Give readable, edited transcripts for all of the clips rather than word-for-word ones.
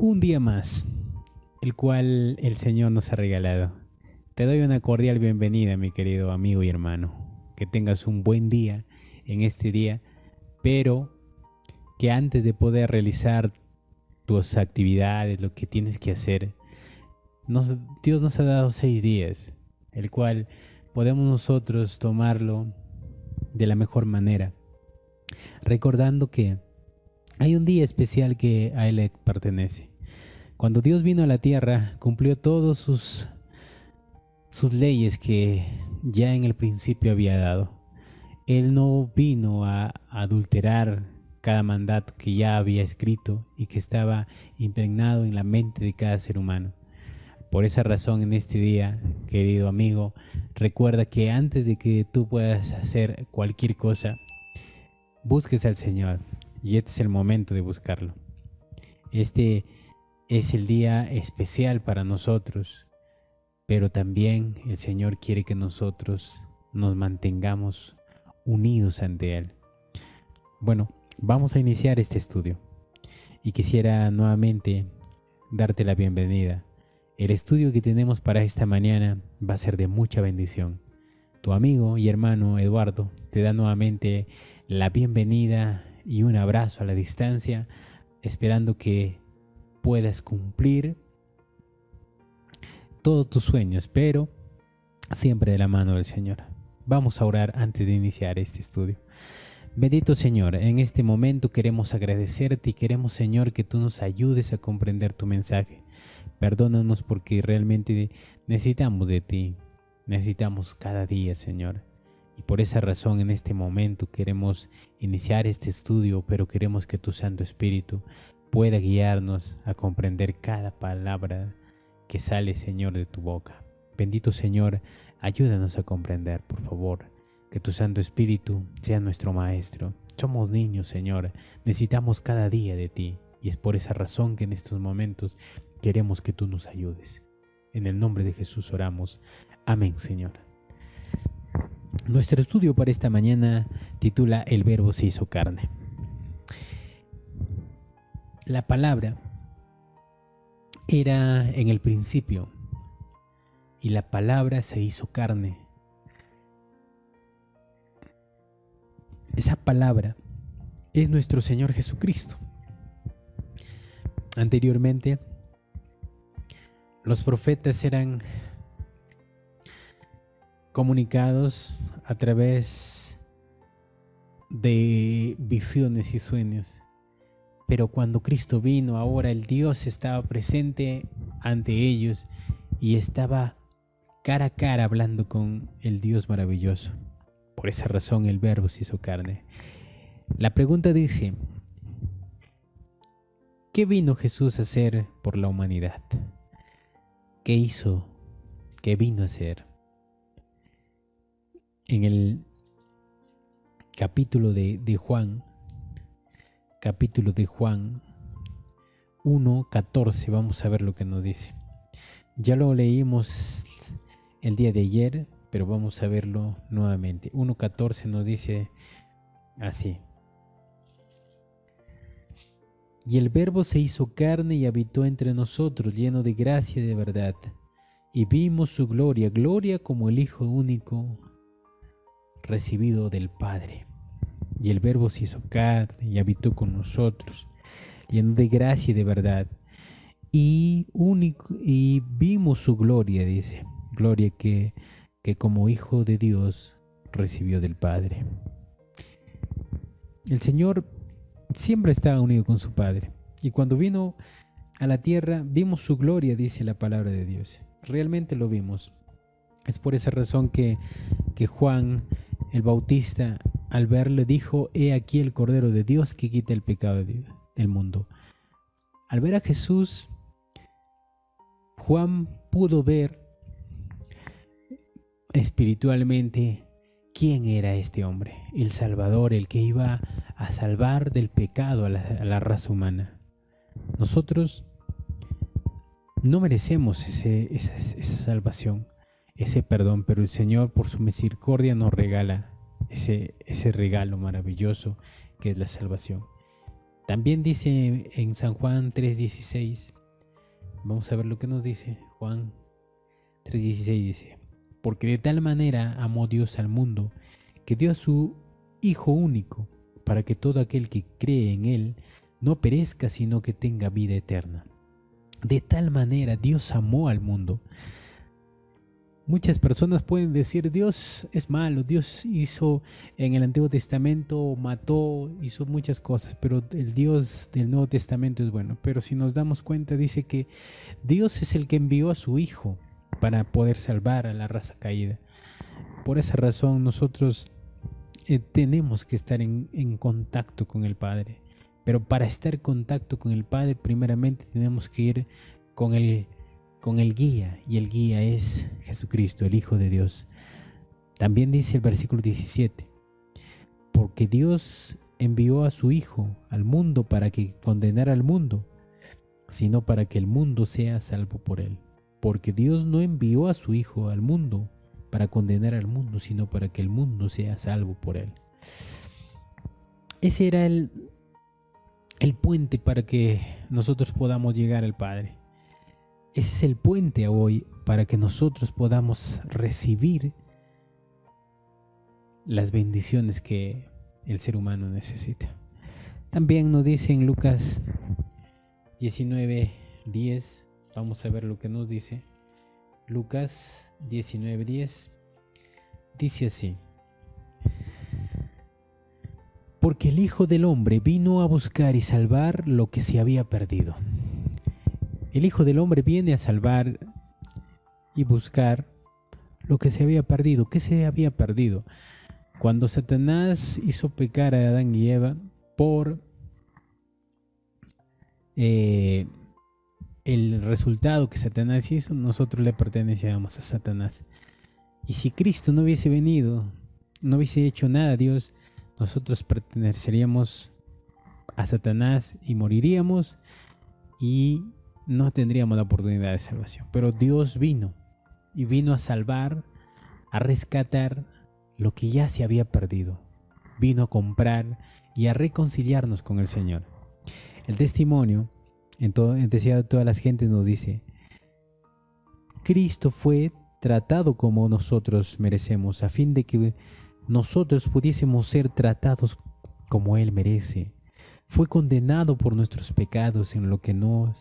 Un día más, el cual el Señor nos ha regalado. Te doy una cordial bienvenida, mi querido amigo y hermano. Que tengas un buen día en este día, pero que antes de poder realizar tus actividades, lo que tienes que hacer, Dios nos ha dado 6 días, el cual podemos nosotros tomarlo de la mejor manera, recordando que hay un día especial que a Él le pertenece. Cuando Dios vino a la tierra, cumplió todas sus leyes que ya en el principio había dado. Él no vino a adulterar cada mandato que ya había escrito y que estaba impregnado en la mente de cada ser humano. Por esa razón, en este día, querido amigo, recuerda que antes de que tú puedas hacer cualquier cosa, busques al Señor, y este es el momento de buscarlo. Este es el día especial para nosotros, pero también el Señor quiere que nosotros nos mantengamos unidos ante Él. Bueno, vamos a iniciar este estudio y quisiera nuevamente darte la bienvenida. El estudio que tenemos para esta mañana va a ser de mucha bendición. Tu amigo y hermano Eduardo te da nuevamente la bienvenida y un abrazo a la distancia, esperando que puedas cumplir todos tus sueños, pero siempre de la mano del Señor. Vamos a orar antes de iniciar este estudio. Bendito Señor, en este momento queremos agradecerte y queremos, Señor, que tú nos ayudes a comprender tu mensaje. Perdónanos porque realmente necesitamos de ti, necesitamos cada día, Señor. Y por esa razón en este momento queremos iniciar este estudio, pero queremos que tu Santo Espíritu pueda guiarnos a comprender cada palabra que sale, Señor, de tu boca. Bendito Señor, ayúdanos a comprender, por favor. Que tu Santo Espíritu sea nuestro Maestro. Somos niños, Señor. Necesitamos cada día de ti. Y es por esa razón que en estos momentos queremos que tú nos ayudes. En el nombre de Jesús oramos. Amén, Señor. Nuestro estudio para esta mañana titula El Verbo se hizo carne. La palabra era en el principio y la palabra se hizo carne. Esa palabra es nuestro Señor Jesucristo. Anteriormente, los profetas eran comunicados a través de visiones y sueños. Pero cuando Cristo vino, ahora el Dios estaba presente ante ellos y estaba cara a cara hablando con el Dios maravilloso. Por esa razón el Verbo se hizo carne. La pregunta dice, ¿qué vino Jesús a hacer por la humanidad? ¿Qué hizo? ¿Qué vino a hacer? En el capítulo de Juan 1:14, vamos a ver lo que nos dice. Ya lo leímos el día de ayer, pero vamos a verlo nuevamente. 1:14 nos dice así. Y el Verbo se hizo carne y habitó entre nosotros, lleno de gracia y de verdad. Y vimos su gloria, gloria como el Hijo único recibido del Padre. Y el Verbo se hizo carne y habitó con nosotros, lleno de gracia y de verdad. Y vimos su gloria, dice, gloria que como Hijo de Dios recibió del Padre. El Señor siempre estaba unido con su Padre. Y cuando vino a la tierra, vimos su gloria, dice la palabra de Dios. Realmente lo vimos. Es por esa razón que Juan el Bautista, al verle, dijo: he aquí el Cordero de Dios que quita el pecado del mundo. Al ver a Jesús, Juan pudo ver espiritualmente quién era este hombre, el Salvador, el que iba a salvar del pecado a la raza humana. Nosotros no merecemos esa salvación, ese perdón, pero el Señor por su misericordia nos regala ese regalo maravilloso que es la salvación. También dice en San Juan 3:16, vamos a ver lo que nos dice. Juan 3:16 dice: porque de tal manera amó Dios al mundo, que dio a su Hijo único, para que todo aquel que cree en Él no perezca, sino que tenga vida eterna. De tal manera Dios amó al mundo. Muchas personas pueden decir: Dios es malo, Dios hizo en el Antiguo Testamento, mató, hizo muchas cosas, pero el Dios del Nuevo Testamento es bueno. Pero si nos damos cuenta, dice que Dios es el que envió a su Hijo para poder salvar a la raza caída. Por esa razón nosotros tenemos que estar en contacto con el Padre. Pero para estar en contacto con el Padre, primeramente tenemos que ir con el guía, y el guía es Jesucristo, el Hijo de Dios. También dice el versículo 17: porque Dios envió a su Hijo al mundo para que condenara al mundo, sino para que el mundo sea salvo por él. Porque Dios no envió a su Hijo al mundo para condenar al mundo, sino para que el mundo sea salvo por él. Ese era el puente para que nosotros podamos llegar al Padre. Ese es el puente hoy para que nosotros podamos recibir las bendiciones que el ser humano necesita. También nos dice en Lucas 19:10, vamos a ver lo que nos dice. Lucas 19:10 dice así: porque el Hijo del Hombre vino a buscar y salvar lo que se había perdido. El Hijo del Hombre viene a salvar y buscar lo que se había perdido. ¿Qué se había perdido? Cuando Satanás hizo pecar a Adán y Eva por el resultado que Satanás hizo, nosotros le pertenecíamos a Satanás. Y si Cristo no hubiese venido, no hubiese hecho nada a Dios, nosotros perteneceríamos a Satanás y moriríamos y no tendríamos la oportunidad de salvación. Pero Dios vino y vino a salvar, a rescatar lo que ya se había perdido. Vino a comprar y a reconciliarnos con el Señor. El testimonio en Deseado de todas las gentes nos dice: Cristo fue tratado como nosotros merecemos, a fin de que nosotros pudiésemos ser tratados como Él merece. Fue condenado por nuestros pecados en lo que no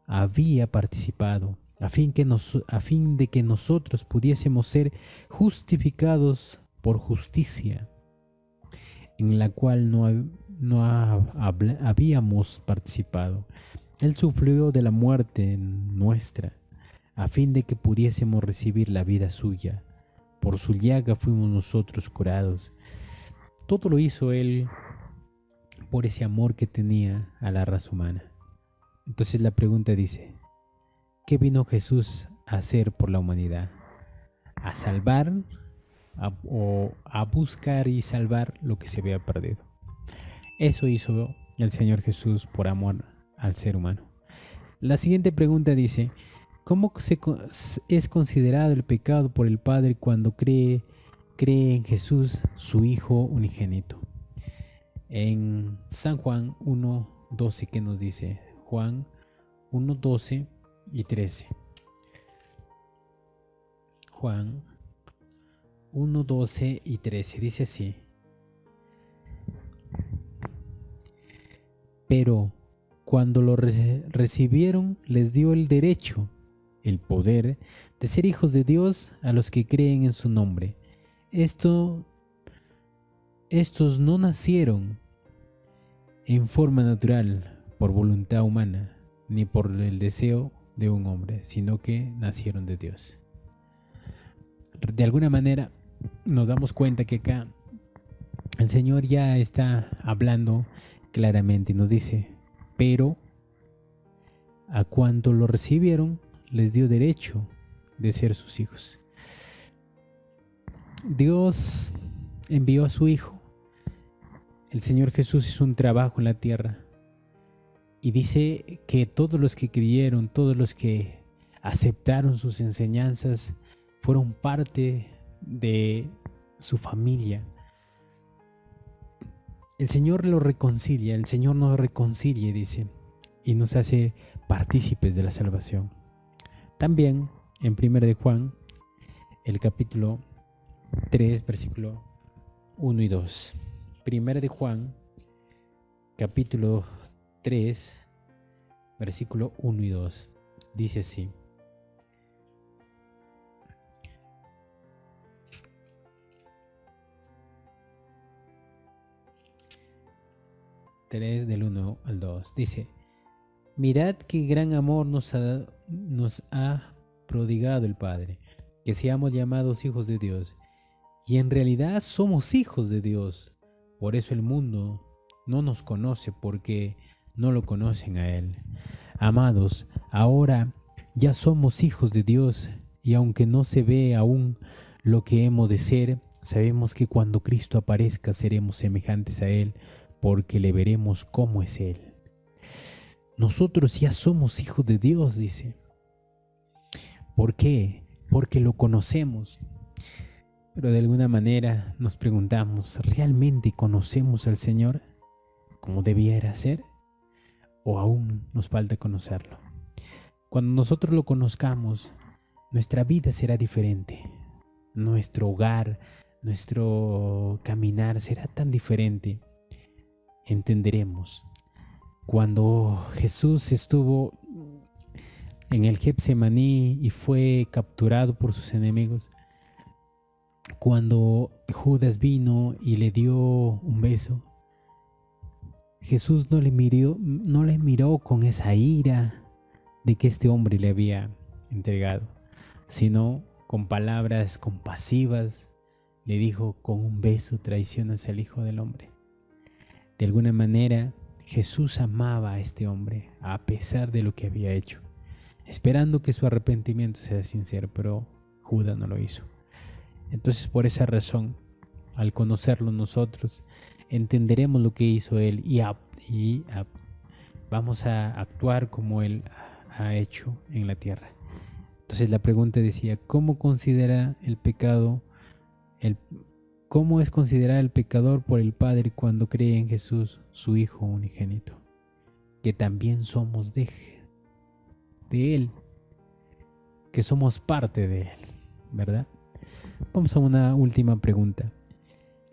había participado, a fin de que nosotros pudiésemos ser justificados por justicia, en la cual no habíamos participado. Él sufrió de la muerte nuestra, a fin de que pudiésemos recibir la vida suya. Por su llaga fuimos nosotros curados. Todo lo hizo Él por ese amor que tenía a la raza humana. Entonces la pregunta dice: ¿qué vino Jesús a hacer por la humanidad? ¿A salvar o a buscar y salvar lo que se había perdido? Eso hizo el Señor Jesús por amor al ser humano. La siguiente pregunta dice: ¿cómo es considerado el pecado por el Padre cuando cree en Jesús, su Hijo unigénito? En San Juan 1:12, ¿qué nos dice? Juan 1:12 y 13. Juan 1:12 y 13 dice así: pero cuando lo recibieron, les dio el derecho, el poder de ser hijos de Dios a los que creen en su nombre. Estos no nacieron en forma natural por voluntad humana, ni por el deseo de un hombre, sino que nacieron de Dios. De alguna manera nos damos cuenta que acá el Señor ya está hablando claramente y nos dice: pero a cuanto lo recibieron, les dio derecho de ser sus hijos. Dios envió a su Hijo. El Señor Jesús hizo un trabajo en la tierra y dice que todos los que creyeron, todos los que aceptaron sus enseñanzas, fueron parte de su familia. el Señor lo reconcilia, el Señor nos reconcilia, dice, y nos hace partícipes de la salvación. También en 1 de Juan, el capítulo 3, versículo 1 y 2. 1 de Juan, capítulo 3, versículo 1 y 2. Dice así: tres del 1 al 2. Dice: mirad qué gran amor nos ha prodigado el Padre, que seamos llamados hijos de Dios. Y en realidad somos hijos de Dios. Por eso el mundo no nos conoce, porque no lo conocen a Él. Amados, ahora ya somos hijos de Dios, y aunque no se ve aún lo que hemos de ser, sabemos que cuando Cristo aparezca seremos semejantes a Él, porque le veremos como es Él. Nosotros ya somos hijos de Dios, dice. ¿Por qué? Porque lo conocemos. Pero de alguna manera nos preguntamos, ¿realmente conocemos al Señor como debiera ser? ¿O aún nos falta conocerlo? Cuando nosotros lo conozcamos, nuestra vida será diferente. Nuestro hogar, nuestro caminar será tan diferente. Entenderemos. Cuando Jesús estuvo en el Getsemaní y fue capturado por sus enemigos, cuando Judas vino y le dio un beso, Jesús no le miró con esa ira de que este hombre le había entregado, sino con palabras compasivas le dijo: con un beso traicionas al Hijo del Hombre. De alguna manera Jesús amaba a este hombre a pesar de lo que había hecho, esperando que su arrepentimiento sea sincero, pero Judas no lo hizo. Entonces, por esa razón, al conocerlo nosotros, entenderemos lo que hizo Él y vamos a actuar como Él ha hecho en la tierra. Entonces la pregunta decía: ¿cómo es considerado el pecador por el Padre cuando cree en Jesús, su Hijo unigénito? Que también somos de Él, que somos parte de Él, ¿verdad? Vamos a una última pregunta.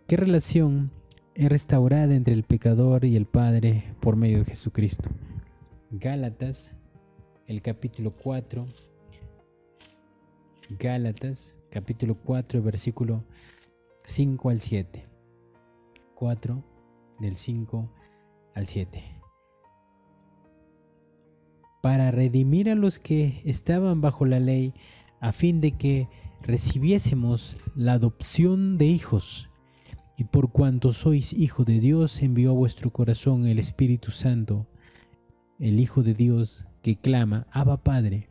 ¿Qué relación es restaurada entre el pecador y el Padre por medio de Jesucristo? Gálatas, el capítulo 4. Gálatas, capítulo 4, versículo 5 al 7. 4, del 5 al 7. Para redimir a los que estaban bajo la ley, a fin de que recibiésemos la adopción de hijos. Y por cuanto sois hijo de Dios, envió a vuestro corazón el Espíritu Santo, el Hijo de Dios, que clama: Abba, Padre.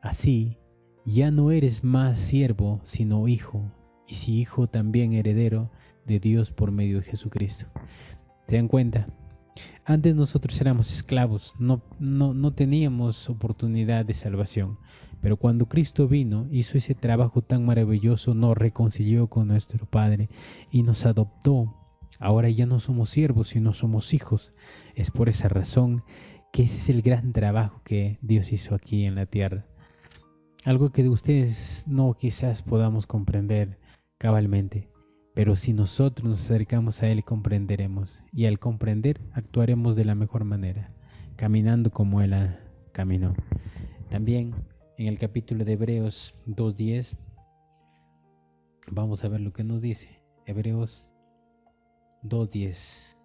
Así, ya no eres más siervo, sino hijo, y si hijo, también heredero de Dios por medio de Jesucristo. ¿Se dan cuenta? Antes nosotros éramos esclavos, no teníamos oportunidad de salvación. Pero cuando Cristo vino, hizo ese trabajo tan maravilloso, nos reconcilió con nuestro Padre y nos adoptó. Ahora ya no somos siervos, sino somos hijos. Es por esa razón que ese es el gran trabajo que Dios hizo aquí en la tierra. Algo que de ustedes no quizás podamos comprender cabalmente, pero si nosotros nos acercamos a Él, comprenderemos. Y al comprender, actuaremos de la mejor manera, caminando como Él caminó. También en el capítulo de Hebreos 2:10, vamos a ver lo que nos dice. Hebreos 2:10.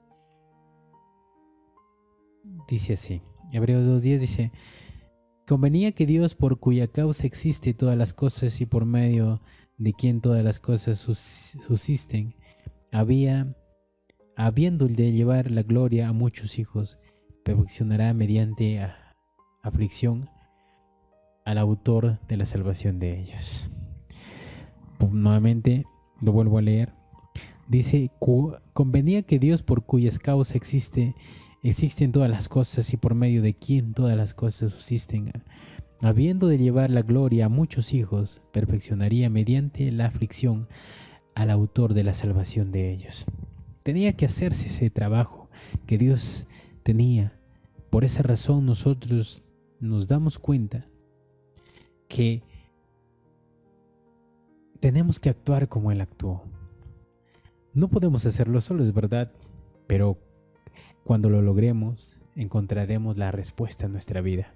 Dice así. Hebreos 2:10 dice: convenía que Dios, por cuya causa existe todas las cosas y por medio de quien todas las cosas subsisten, habiendo de llevar la gloria a muchos hijos, perfeccionará mediante aflicción al autor de la salvación de ellos. Nuevamente lo vuelvo a leer. Dice: convenía que Dios, por cuyas causas existen todas las cosas y por medio de quien todas las cosas subsisten, habiendo de llevar la gloria a muchos hijos, perfeccionaría mediante la aflicción al autor de la salvación de ellos. tenía que hacerse ese trabajo que Dios tenía. Por esa razón nosotros nos damos cuenta que tenemos que actuar como Él actuó. No podemos hacerlo solo, es verdad, pero cuando lo logremos, encontraremos la respuesta en nuestra vida.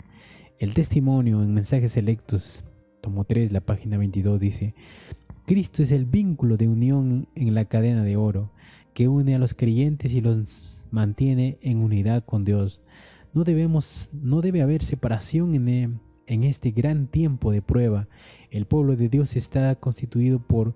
El testimonio en Mensajes Selectos, tomo 3, la página 22, dice: Cristo es el vínculo de unión en la cadena de oro que une a los creyentes y los mantiene en unidad con Dios. No debe haber separación en este gran tiempo de prueba. El pueblo de Dios está constituido por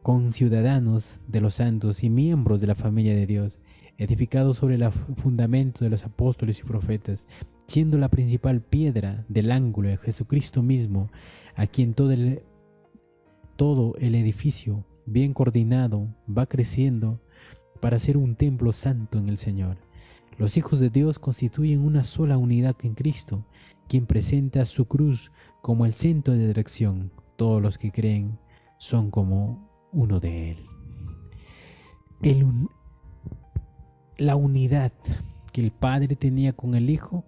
conciudadanos de los santos y miembros de la familia de Dios, edificados sobre el fundamento de los apóstoles y profetas, siendo la principal piedra del ángulo de Jesucristo mismo, a quien todo el edificio, bien coordinado, va creciendo para ser un templo santo en el Señor. Los hijos de Dios constituyen una sola unidad en Cristo, quien presenta su cruz como el centro de dirección. Todos los que creen son como uno de Él. La unidad que el Padre tenía con el Hijo,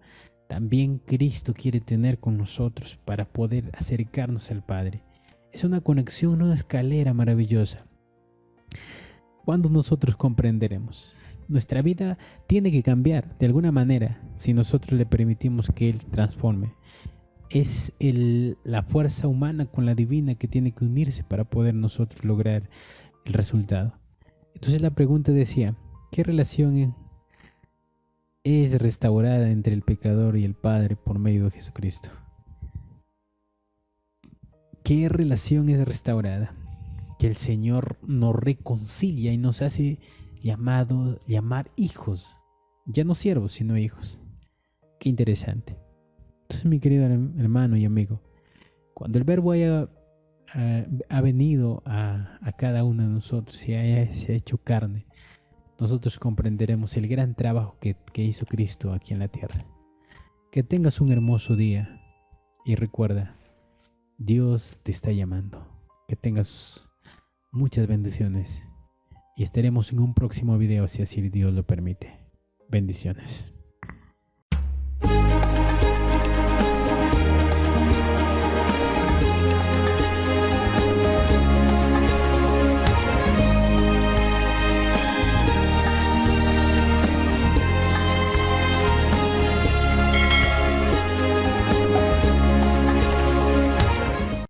también Cristo quiere tener con nosotros para poder acercarnos al Padre. Es una conexión, una escalera maravillosa. ¿Cuándo nosotros comprenderemos? Nuestra vida tiene que cambiar de alguna manera si nosotros le permitimos que Él transforme. Es la fuerza humana con la divina que tiene que unirse para poder nosotros lograr el resultado. Entonces la pregunta decía: ¿qué relación es restaurada entre el pecador y el Padre por medio de Jesucristo? ¿Qué relación es restaurada? Que el Señor nos reconcilia y nos hace llamar hijos. Ya no siervos, sino hijos. Qué interesante. Entonces, mi querido hermano y amigo, cuando el Verbo ha venido a cada uno de nosotros y se ha hecho carne, nosotros comprenderemos el gran trabajo que hizo Cristo aquí en la tierra. Que tengas un hermoso día y recuerda, Dios te está llamando. Que tengas muchas bendiciones y estaremos en un próximo video si así Dios lo permite. Bendiciones.